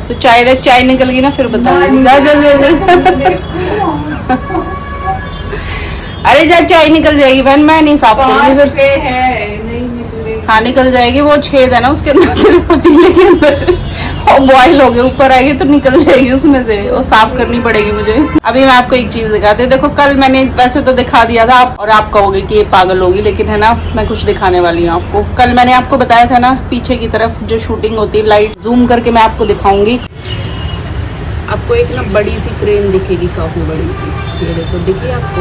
तो चाय निकल गई ना फिर बताऊंगी। जा जा अरे जा, चाय निकल जाएगी बहन, मैं नहीं साफ करूंगी फिर। हाँ निकल जाएगी, वो छेद है ना उसके अंदर पतीले के अंदर, और बॉयल हो गए ऊपर आएगी तो निकल जाएगी उसमें से, वो साफ करनी पड़ेगी मुझे। अभी मैं आपको एक चीज दिखाती हूँ। देखो कल मैंने वैसे तो दिखा दिया था और आप कहोगे कि ये पागल होगी, लेकिन है ना मैं कुछ दिखाने वाली हूँ आपको। कल मैंने आपको बताया था ना पीछे की तरफ जो शूटिंग होती है, लाइट जूम करके मैं आपको दिखाऊंगी। आपको एक ना बड़ी सी क्रेन दिखेगी, काफी बड़ी सी, ये देखो दिखी आपको,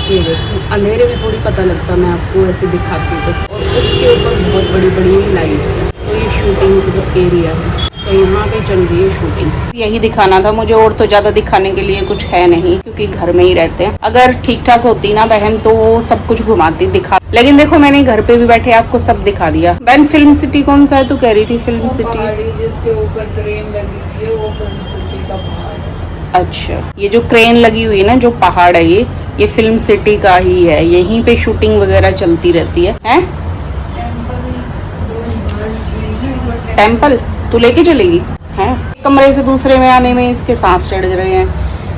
ये देखो अंधेरे में थोड़ी पता लगता, मैं आपको ऐसे दिखाती हूँ। और उसके ऊपर बहुत बड़ी बड़ी लाइट्स हैं, तो ये शूटिंग जो एरिया है, तो यहाँ पे चल रही है शूटिंग। यही दिखाना था मुझे, और तो ज्यादा दिखाने के लिए कुछ है नहीं, क्योंकि घर में ही रहते हैं। अगर ठीक ठाक होती ना बहन तो वो सब कुछ घुमाती दिखा, लेकिन देखो मैंने घर पे भी बैठे आपको सब दिखा दिया। बहन फिल्म सिटी कौन सा है तू कह रही थी? फिल्म सिटी जिसके ऊपर ट्रेन लगी हुई है, वो फिल्म सिटी का पहाड़। अच्छा, ये जो क्रेन लगी हुई है ना, जो पहाड़ है ये फिल्म सिटी का ही है, यहीं पे शूटिंग वगैरह चलती रहती है। हैं? टेम्पल तू लेके चलेगी? हैं? कमरे से दूसरे में आने में इसके सांस चढ़ रहे हैं,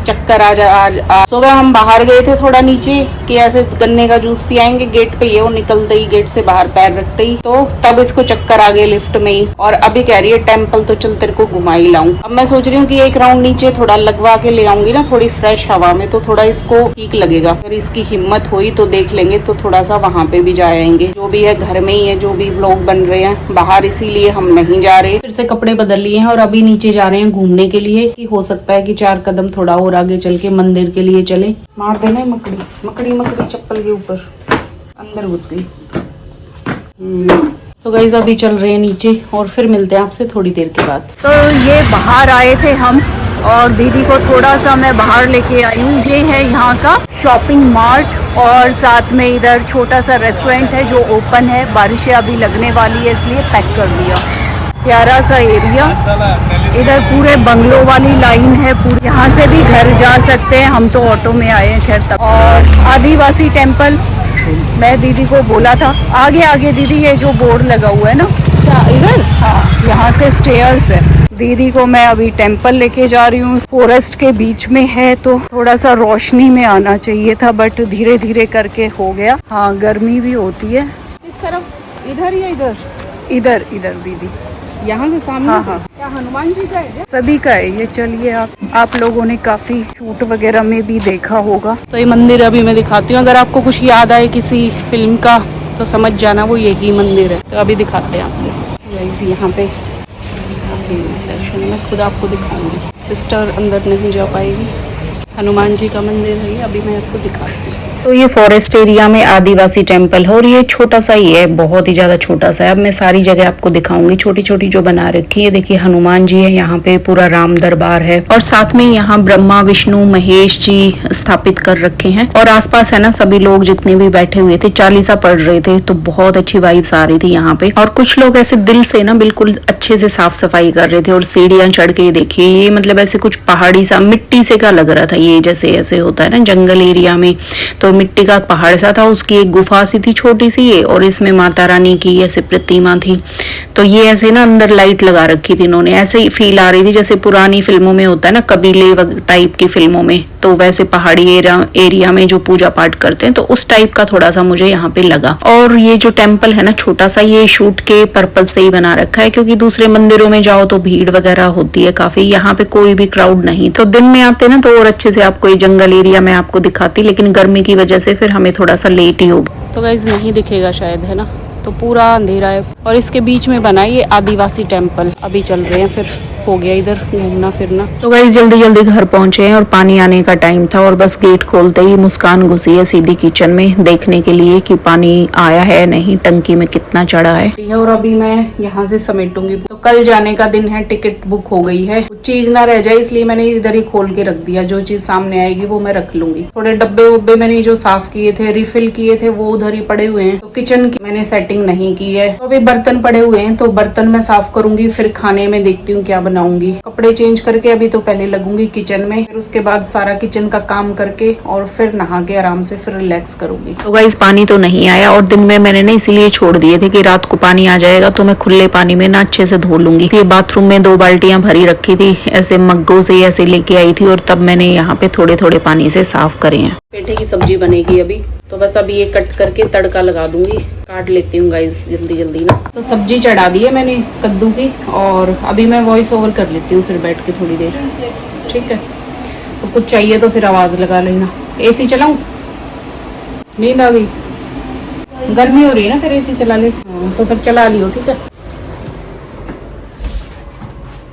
चक्कर आ जा। सुबह हम बाहर गए थे थोड़ा नीचे कि ऐसे गन्ने का जूस पियाएंगे, गेट पे ये वो निकलते ही गेट से बाहर पैर रखते ही तो तब इसको चक्कर आ गए लिफ्ट में ही। और अभी कह रही है टेम्पल तो चल तेरे को घुमा ही लाऊं। अब मैं सोच रही हूँ कि एक राउंड नीचे थोड़ा लगवा के ले आऊंगी ना, थोड़ी फ्रेश हवा में, तो थोड़ा इसको ठीक लगेगा। अगर इसकी हिम्मत हुई तो देख लेंगे, तो थोड़ा सा वहाँ पे भी जा आएंगे। जो भी है घर में ही है, जो भी व्लॉग बन रहे हैं बाहर, इसीलिए हम नहीं जा रहे। फिर से कपड़े बदल लिए हैं और अभी नीचे जा रहे हैं घूमने के लिए, कि हो सकता है कि 4 कदम थोड़ा और आगे चल के मंदिर के लिए चले। मार देना मकड़ी मकड़ी मकड़ी चप्पल के ऊपर अंदर घुस गई। तो गाइस अभी चल रहे हैं नीचे और फिर मिलते हैं आपसे थोड़ी देर के बाद। तो ये बाहर आए थे हम और दीदी को थोड़ा सा मैं बाहर लेके आई हूँ। ये है यहाँ का शॉपिंग मार्ट और साथ में इधर छोटा सा रेस्टोरेंट है जो ओपन है। बारिशें अभी लगने वाली है इसलिए पैक कर दिया। प्यारा सा एरिया, इधर पूरे बंगलों वाली लाइन है पूरी, यहाँ से भी घर जा सकते हैं। हम तो ऑटो में आए हैं खैर तक। और आदिवासी टेम्पल मैं दीदी को बोला था, आगे आगे दीदी ये जो बोर्ड लगा हुआ है ना, क्या इधर? हाँ, यहाँ से स्टेयर्स है। दीदी को मैं अभी टेम्पल लेके जा रही हूँ, फॉरेस्ट के बीच में है तो थोड़ा सा रोशनी में आना चाहिए था, बट धीरे धीरे करके हो गया। हाँ गर्मी भी होती है। इस तरफ इधर या इधर? इधर इधर दीदी, यहाँ से सामने। हाँ हाँ, क्या हनुमान जी का है? सभी का है ये। चलिए आप लोगों ने काफी शूट वगैरह में भी देखा होगा। तो ये मंदिर अभी मैं दिखाती हूँ, अगर आपको कुछ याद आए किसी फिल्म का तो समझ जाना वो यही मंदिर है। तो अभी दिखाते हैं आपको। यहाँ पे दर्शन मैं खुद आपको दिखाऊंगी, सिस्टर अंदर नहीं जा पाएगी। हनुमान जी का मंदिर है ये, अभी मैं आपको दिखाती हूँ। तो ये फॉरेस्ट एरिया में आदिवासी टेम्पल है और ये छोटा सा ही है, बहुत ही ज्यादा छोटा सा है। अब मैं सारी जगह आपको दिखाऊंगी, छोटी छोटी जो बना रखी है। देखिए हनुमान जी है यहाँ पे, पूरा राम दरबार है और साथ में यहाँ ब्रह्मा विष्णु महेश जी स्थापित कर रखे हैं। और आसपास है ना सभी लोग जितने भी बैठे हुए थे चालीसा पढ़ रहे थे, तो बहुत अच्छी वाइब्स आ रही थी यहाँ पे। और कुछ लोग ऐसे दिल से ना बिल्कुल अच्छे से साफ सफाई कर रहे थे। और सीढ़ियां चढ़ के देखिए, ये मतलब ऐसे कुछ पहाड़ी सा मिट्टी से का लग रहा था ये, जैसे ऐसे होता है ना जंगल एरिया में, तो मिट्टी का पहाड़ सा था, उसकी एक गुफा सी थी छोटी सी ये, और इसमें माता रानी की ऐसे प्रतिमा थी। तो ये ऐसे ना अंदर लाइट लगा रखी थी इन्होंने, ऐसे ही फील आ रही थी जैसे पुरानी फिल्मों में होता है ना, कबीले टाइप की फिल्मों में, तो वैसे पहाड़ी एरिया में जो पूजा पाठ करते हैं तो उस टाइप का थोड़ा सा मुझे यहाँ पे लगा। और ये जो टेम्पल है ना छोटा सा, ये शूट के पर्पज से ही बना रखा है, क्योंकि दूसरे मंदिरों में जाओ तो भीड़ वगैरह होती है काफी, यहाँ पे कोई भी क्राउड नहीं। तो दिन में आते ना तो और अच्छे से आपको ये जंगल एरिया में आपको दिखाती, लेकिन गर्मी की वजह से फिर हमें थोड़ा सा लेट ही होगा। तो गाइस नहीं दिखेगा शायद, है ना, तो पूरा अंधेरा है। और इसके बीच में बना ये आदिवासी टेम्पल। अभी चल रहे हैं, फिर हो गया इधर घूमना फिरना। तो गाइस जल्दी जल्दी घर पहुंचे हैं और पानी आने का टाइम था, और बस गेट खोलते ही मुस्कान घुसी है सीधी किचन में देखने के लिए कि पानी आया है नहीं, टंकी में कितना चढ़ा है। और अभी मैं यहाँ से समेटूंगी। तो कल जाने का दिन है, टिकट बुक हो गई है, कुछ चीज ना रह जाए इसलिए मैंने इधर ही खोल के रख दिया। जो चीज सामने आएगी वो मैं रख लूंगी। थोड़े डब्बे वब्बे मैंने जो साफ किए थे, रिफिल किए थे, वो उधर ही पड़े हुए हैं। तो किचन की मैंने सेटिंग नहीं की है, तो अभी बर्तन पड़े हुए हैं, तो बर्तन मैं साफ करूंगी, फिर खाने में देखती हूँ क्या बनाऊंगी। कपड़े चेंज करके अभी तो पहले लगूंगी किचन में, फिर उसके बाद सारा किचन का काम करके और फिर नहा के आराम से फिर रिलैक्स करूंगी। तो गाइस पानी तो नहीं आया और दिन में मैंने ना इसीलिए छोड़ दिए थे कि रात को पानी आ जाएगा तो मैं खुले पानी में ना अच्छे से धो लूंगी। ये बाथरूम में 2 बाल्टियां भरी रखी थी, ऐसे मग्गों से ऐसे लेके आई थी और तब मैंने यहाँ पे थोड़े थोड़े पानी से साफ करे हैं। पेठे की सब्जी बनेगी अभी, तो बस अभी ये कट करके तड़का लगा दूंगी। काट लेती हूँ गाइस जल्दी जल्दी ना। तो सब्जी चढ़ा दी है मैंने कद्दू की, और अभी मैं वॉइस ओवर कर लेती हूँ फिर बैठ के थोड़ी देर, ठीक है। तो कुछ चाहिए तो फिर आवाज लगा लेना। एसी चलाऊं? नींद आ गई? गर्मी हो रही है ना, फिर एसी चला ले। हाँ, तो फिर चला लियो, ठीक है।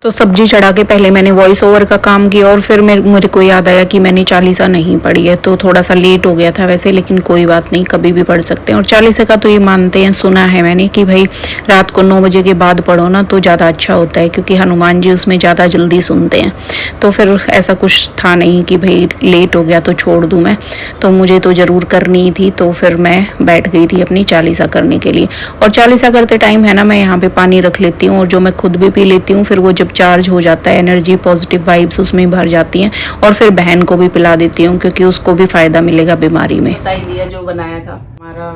तो सब्जी चढ़ा के पहले मैंने वॉइस ओवर का काम किया और फिर मेरे को याद आया कि मैंने चालीसा नहीं पढ़ी है, तो थोड़ा सा लेट हो गया था वैसे, लेकिन कोई बात नहीं, कभी भी पढ़ सकते हैं। और चालीसा का तो ये मानते हैं, सुना है मैंने कि भाई रात को 9 बजे के बाद पढ़ो ना तो ज़्यादा अच्छा होता है, क्योंकि हनुमान जी उसमें ज़्यादा जल्दी सुनते हैं। तो फिर ऐसा कुछ था नहीं कि भाई लेट हो गया तो छोड़ दूँ मैं, तो मुझे तो ज़रूर करनी थी, तो फिर मैं बैठ गई थी अपनी चालीसा करने के लिए। और चालीसा करते टाइम है ना, मैं यहाँ पे पानी रख लेती हूँ और जो मैं खुद भी पी लेती हूँ, फिर वो जब चार्ज हो जाता है, एनर्जी पॉजिटिव वाइब्स उसमें भर जाती हैं, और फिर बहन को भी पिला देती हूँ क्योंकि उसको भी फायदा मिलेगा बीमारी में। बता ही दिया जो बनाया था हमारा,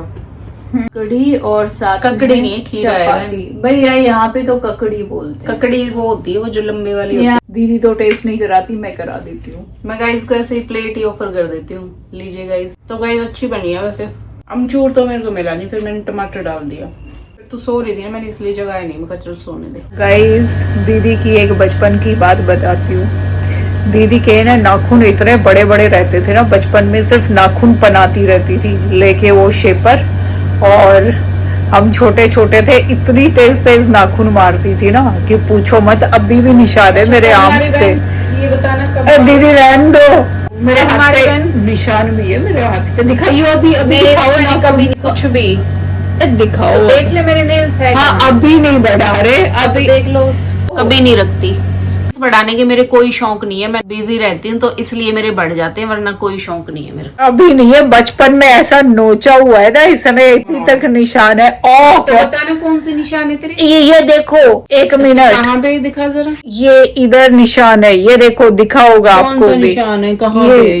ककड़ी और साथ ककड़ी नहीं, खीरा है भैया, यहाँ पे तो ककड़ी बोलते हैं। ककड़ी वो होती है वो जो लंबे वाली होती है। दीदी तो टेस्ट नहीं कराती, मैं करा देती हूँ। मैं गाइस को ऐसे ही प्लेट ही ऑफर कर देती हूँ, लीजिए गाइस। तो गाइस अच्छी बनी है वैसे। अमचूर तो मेरे को मिला नहीं, फिर मैंने टमाटर डाल दिया। तो सो रही थी ना, मैंने इसलिए जगाया नहीं, मैं चल सोने दे। गाइस दीदी की एक बचपन की बात बताती हूँ। दीदी के ना नाखून इतने बड़े बड़े रहते थे ना, बचपन में सिर्फ नाखून बनाती रहती थी लेके वो शेपर, और हम छोटे छोटे थे, इतनी तेज तेज नाखून मारती थी ना कि पूछो मत। अभी भी निशान है मेरे आर्म्स पे। ये बताना दीदी रहने दो, मेरे हाथ पे निशान भी है, मेरे हाथ पे दिखाइए। अभी दिखाओ ना, कभी नहीं कुछ भी दिखाओ, तो देख ले मेरे नेल्स है। हाँ अभी नहीं बढ़ा रहे, अभी देख लो। कभी नहीं रखती, बढ़ाने के मेरे कोई शौक नहीं है, मैं बिजी रहती हूँ तो इसलिए मेरे बढ़ जाते हैं, वरना कोई शौक नहीं है मेरा। अभी नहीं है, बचपन में ऐसा नोचा हुआ है ना इसने, इतनी तक निशान है। ओ तो बताना कौन सी निशान है तेरे? ये देखो, एक मिनट, कहाँ पे दिखा जरा। ये इधर निशान है, ये देखो, दिखा होगा आपको भी। निशान है कहाँ पे?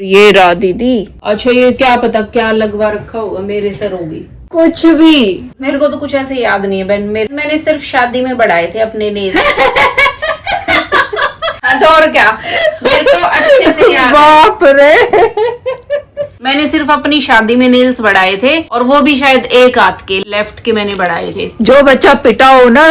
ये रहा दीदी। अच्छा, ये क्या पता क्या लगवा रखा होगा, मेरे सर होगी कुछ भी, मेरे को तो कुछ ऐसे याद नहीं है बहन। मैंने सिर्फ शादी में बढ़ाए थे अपने नेल्स। तो और क्या, मेरे को अच्छे से याद। बाप रे, मैंने सिर्फ अपनी शादी में नेल्स बढ़ाए थे, और वो भी शायद एक हाथ के, लेफ्ट के मैंने बढ़ाए थे। जो बच्चा पिटा हो ना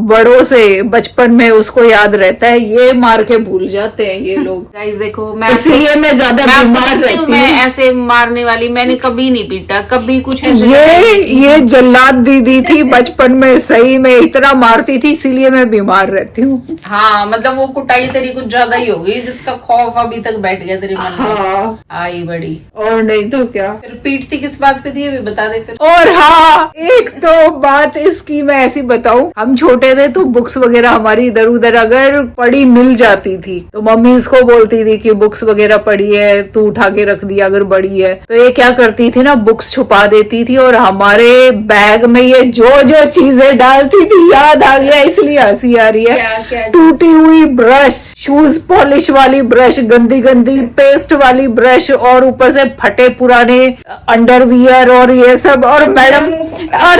बड़ों से बचपन में, उसको याद रहता है, ये मार के भूल जाते हैं ये लोग। गाइस देखो, मैं इसलिए मैं ज्यादा बीमार रहती हूँ। मैं ऐसे मारने वाली मैंने कभी नहीं पीटा, कभी कुछ ऐसे। ये जल्लाद दीदी थी बचपन में, सही में इतना मारती थी, इसीलिए मैं बीमार रहती हूँ। हाँ मतलब वो कुटाई तेरी कुछ ज्यादा ही होगी, जिसका खौफ अभी तक बैठ गया तेरे मन में। हाँ, आई बड़ी। और नहीं तो क्या। फिर पीटती किस बात पे थी, ये भी बता दे फिर। और हाँ, एक तो बात इसकी मैं ऐसी बताऊं, हम छोटे थे तो बुक्स वगैरह हमारी इधर उधर अगर पड़ी मिल जाती थी तो मम्मी इसको बोलती थी कि बुक्स वगैरह पड़ी है, तू उठा के रख दिया अगर बड़ी है। तो ये क्या करती थी ना, बुक्स छुपा देती थी और हमारे बैग में ये जो जो चीजें डालती थी, याद आ गया इसलिए हंसी आ रही है। टूटी हुई ब्रश, शूज पॉलिश वाली ब्रश, गंदी गंदी पेस्ट वाली ब्रश, और ऊपर से फटे पुराने अंडरवियर और ये सब। और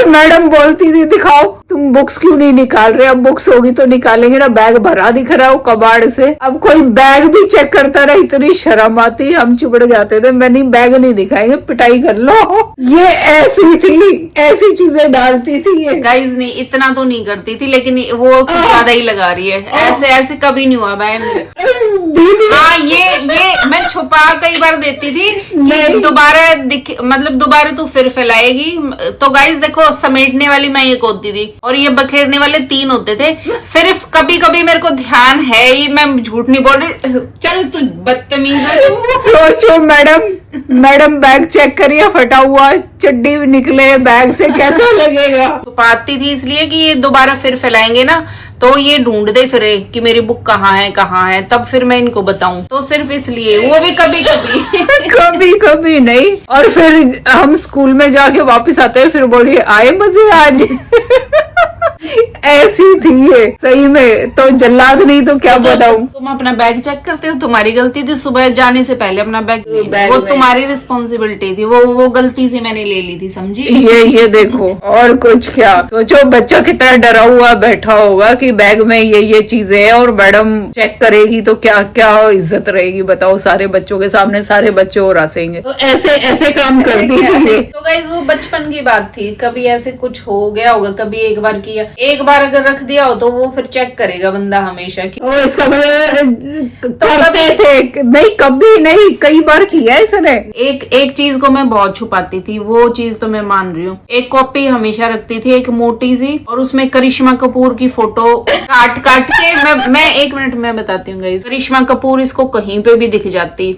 मैडम बोलती थी, दिखाओ तुम बुक्स क्यों नहीं निकाल रहे, अब बुक्स होगी तो निकालेंगे ना। बैग भरा दिख रहा हो कबाड़ से, अब कोई बैग भी चेक करता रहा, इतनी शर्म आती, हम चिपड़ जाते थे। मैं नहीं, बैग नहीं दिखाएंगे, पिटाई कर लो। ये ऐसी थी, ऐसी चीजें डालती थी ये। गाइस नहीं, इतना तो नहीं करती थी, लेकिन वो कुछ ज्यादा ही लगा रही है। ऐसे ऐसे कभी नहीं हुआ बहन। हाँ, ये मैं छुपा कई बार देती थी कि दोबारा मतलब दोबारा तू फिर फैलाएगी। तो गाइस देखो, समेटने वाली मैं एक होती थी और ये बखेरने वाले 3 होते थे। सिर्फ कभी कभी मेरे को ध्यान है, ये मैं झूठ नहीं बोल रही। चल तू बदतमीज है। सोचो मैडम बैग चेक करिए, फटा हुआ चड्डी निकले बैग से, कैसा लगेगा। छुपाती थी इसलिए कि ये दोबारा फिर फैलाएंगे ना, तो ये ढूंढते फिरे कि मेरी बुक कहाँ है, तब फिर मैं इनको बताऊं। तो सिर्फ इसलिए, वो भी कभी कभी कभी नहीं। और फिर हम स्कूल में जाके वापस आते हैं, फिर बोलिए आए मजे आज। ऐसी थी ये सही में, तो जल्लाद नहीं तो क्या बताऊं। तुम अपना बैग चेक करते हो, तुम्हारी गलती थी सुबह जाने से पहले अपना बैग वो तुम्हारी रिस्पॉन्सिबिलिटी थी, वो गलती से मैंने ले ली थी, समझी। ये देखो, और कुछ क्या सोचो, बच्चा कितना डरा हुआ बैठा होगा कि बैग में ये चीजें हैं और मैडम चेक करेगी तो क्या क्या इज्जत रहेगी बताओ, सारे बच्चों के सामने सारे बच्चे और हंसेंगे। तो ऐसे काम करती थी। तो गाइस वो बचपन की बात थी, कभी ऐसे कुछ हो गया होगा, कभी एक बार किया, एक बार अगर रख दिया हो तो वो फिर चेक करेगा बंदा हमेशा की। तो इसका करते थे नहीं, कभी नहीं, कई बार किया इसने। एक चीज को मैं बहुत छुपाती थी, वो चीज तो मैं मान रही हूँ। एक कॉपी हमेशा रखती थी, एक मोटी सी, और उसमें करिश्मा कपूर की फोटो काट के मैं 1 मिनट में बताती हूँ गाइस। करिश्मा कपूर इसको कहीं पे भी दिख जाती,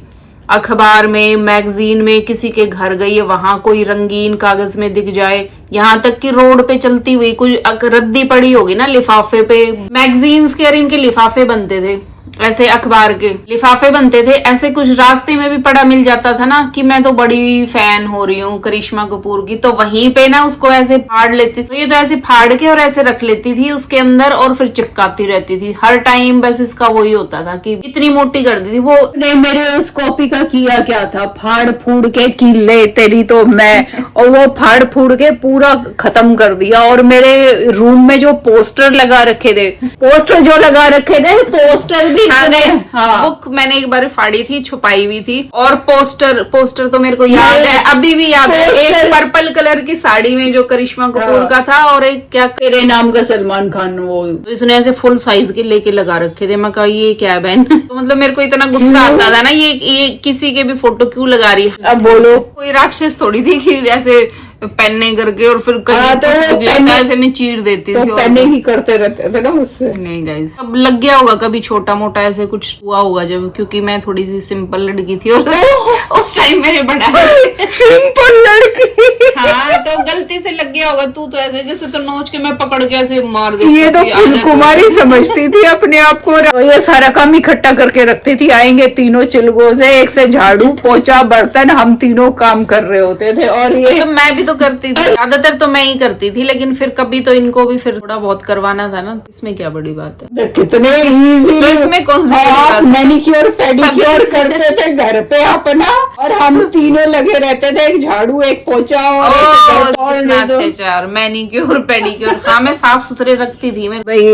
अखबार में, मैगजीन में, किसी के घर गई है वहां कोई रंगीन कागज में दिख जाए, यहाँ तक कि रोड पे चलती हुई कुछ रद्दी पड़ी होगी ना लिफाफे पे, मैगजीन्स के और इनके लिफाफे बनते थे, ऐसे अखबार के लिफाफे बनते थे, ऐसे कुछ रास्ते में भी पड़ा मिल जाता था ना कि मैं तो बड़ी फैन हो रही हूँ करिश्मा कपूर की, तो वहीं पे ना उसको ऐसे फाड़ लेती थी। तो ये तो ऐसे फाड़ के और ऐसे रख लेती थी उसके अंदर और फिर चिपकाती रहती थी हर टाइम। बस इसका वही होता था कि इतनी मोटी कर दी थी वो। ने मेरे उस कॉपी का किया क्या था, फाड़ फूड़ के किले तेरी तो मैं, और वो फाड़ फूड़ के पूरा खत्म कर दिया। और मेरे रूम में जो पोस्टर लगा रखे थे, पोस्टर भी हाँ, बुक मैंने एक बार फाड़ी थी, छुपाई हुई थी, और पोस्टर तो मेरे को याद है, अभी भी याद है। एक पर्पल कलर की साड़ी में जो करिश्मा कपूर का था, और एक क्या तेरे नाम का सलमान खान, वो तो इसने ऐसे फुल साइज के लेके लगा रखे थे। मैं कहा ये क्या है बहन। तो मतलब मेरे को इतना गुस्सा आता था ना, ये किसी के भी फोटो क्यों लगा रही है। अब बोलो, कोई राक्षस थोड़ी थी कि ऐसे पेन्ने करके और फिर ऐसे में चीर देती थी, पेन्ने ही करते रहते थे ना मुझसे। नहीं गाइस, अब लग गया होगा कभी छोटा मोटा ऐसे कुछ हुआ होगा जब, क्योंकि मैं थोड़ी सी सिंपल लड़की थी और उस टाइम मेरे बड़ा सिंपल लड़की। हाँ, तो गलती से लग गया होगा। तू तो ऐसे जैसे तो नोच के मैं पकड़ के ऐसे मार देती। ये तो कुमारी समझती थी अपने आप को। ये सारा काम इकट्ठा करके रखती थी, आएंगे तीनों चिलगोजे, एक से झाड़ू पोछा बर्तन, हम तीनों काम कर रहे होते थे। और ये तो मैं भी तो करती थी, ज्यादातर तो मैं ही करती थी, लेकिन फिर कभी तो इनको भी फिर थोड़ा बहुत करवाना था ना, इसमें क्या बड़ी बात है। कितने इजी, तो इसमें कौन सी मैनिक्योर पेडिक्योर करते थे घर पे अपना, और हम तीनों लगे रहते थे, एक झाड़ू एक पोछा और अत्याचार, मैनिक्योर पेडिक्योर। हाँ, मैं साफ सुथरे रखती थी मैं। भाई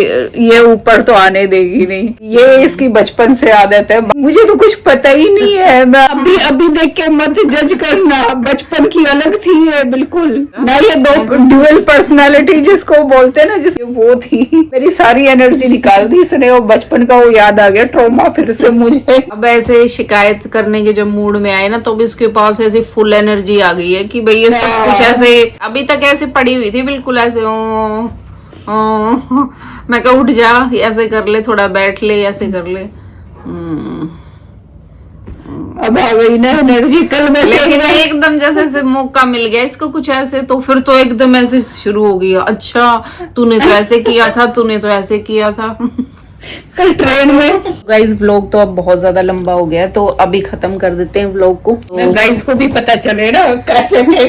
ये ऊपर तो आने देगी नहीं, ये इसकी बचपन से आदत है। मुझे तो कुछ पता ही नहीं है, मैं अभी देख के मत जज करना, बचपन की अलग थी ये बिल्कुल ना। ये दो ड्यूअल पर्सनालिटी जिसको बोलते हैं ना, जिसकी वो थी, मेरी सारी एनर्जी निकाल दी इसने। वो बचपन का वो याद आ गया, ट्रॉमा फिर से मुझे। अब ऐसे शिकायत करने के जब मूड में आए ना, तो भी उसके पास ऐसी फुल एनर्जी आ गई है कि भाई ये सब कुछ ऐसे अभी तक ऐसे पड़ी हुई थी बिल्कुल ऐसे मैं कहा उठ जा, ऐसे कर ले, थोड़ा बैठ ले, ऐसे कर ले। अब आ गई ना एनर्जी कल में, लेकिन एकदम जैसे मौका मिल गया इसको कुछ ऐसे, तो फिर तो एकदम ऐसे शुरू हो गया। अच्छा तूने तो ऐसे किया था, तूने तो ऐसे किया था कल ट्रेन में। गाइस व्लॉग तो अब बहुत ज्यादा लंबा हो गया है, तो अभी खत्म कर देते हैं व्लॉग को। तो गाइस को भी पता चले ना कैसे थे,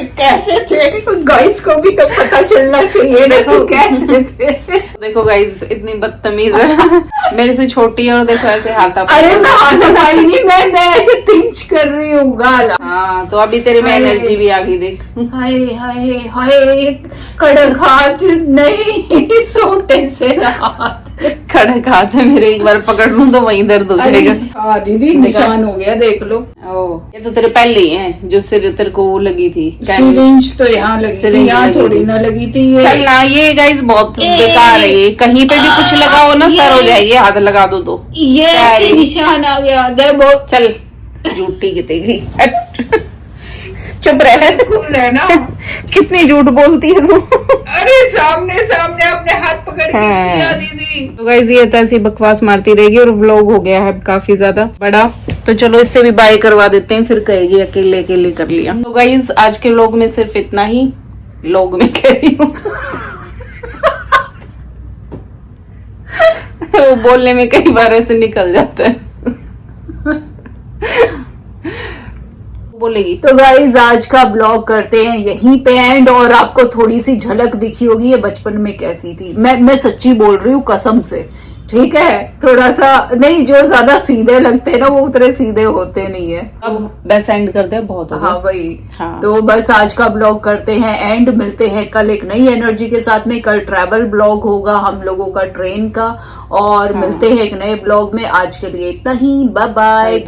गाइस को भी तो पता चलना चाहिए ना कैसे थे। देखो गाइस इतनी बदतमीज है, मेरे से छोटी है और देखो ऐसे हाथ। अरे मैं हाथ लगाई नहीं, मैं ऐसे पिंच कर रही हूँ गाल। हाँ, तो अभी तेरे में एनर्जी भी आ गई देख। हाय हाय हाय, कड़क हाथ नहीं, सोटे से हाथ। कड़क हाथ है मेरे, एक बार पकड़ लूं तो वहीं दर्द हो जाएगा। हाँ दीदी, निशान हो गया देख लो। ये तो तेरे पहले ही है जो सिर तेरे को लगी थी। सिरिंज तो यहाँ लगी थी, यहाँ थोड़ी ना लगी थी। चल ना, ये गाइस बहुत बेकार है, ये कहीं पे भी कुछ लगाओ ना सर हो जाएगी, हाथ लगा दो तो ये निशान आ गया। देखो चल, झूठी कितेगी, चुप रह ना। कितनी झूठ बोलती है तू। अरे सामने अपने हाथ पकड़ के किया दीदी। तो गाइस ये तो ऐसी बकवास मारती रहेगी, और व्लॉग हो गया है काफी ज्यादा बड़ा, तो चलो इससे भी बाय करवा देते हैं, फिर कहेगी अकेले अकेले कर लिया। तो गाइस आज के व्लॉग में सिर्फ इतना ही, व्लॉग में कह रही हूँ वो बोलने में कई बार ऐसे निकल जाता है। बोलेगी। तो गाइज आज का ब्लॉग करते हैं यहीं पे एंड। और आपको थोड़ी सी झलक दिखी होगी ये बचपन में कैसी थी। मैं सच्ची बोल रही हूँ कसम से, ठीक है। थोड़ा सा नहीं, जो ज्यादा सीधे लगते हैं ना वो उतने सीधे होते नहीं है। अब बस एंड करते हैं, बहुत हो गया। हाँ वही। हाँ। तो बस आज का ब्लॉग करते हैं एंड, मिलते हैं कल एक नई एनर्जी के साथ में। कल ट्रैवल ब्लॉग होगा हम लोगों का ट्रेन का, और मिलते हैं एक नए ब्लॉग में। आज के लिए इतना ही, बाय बाय।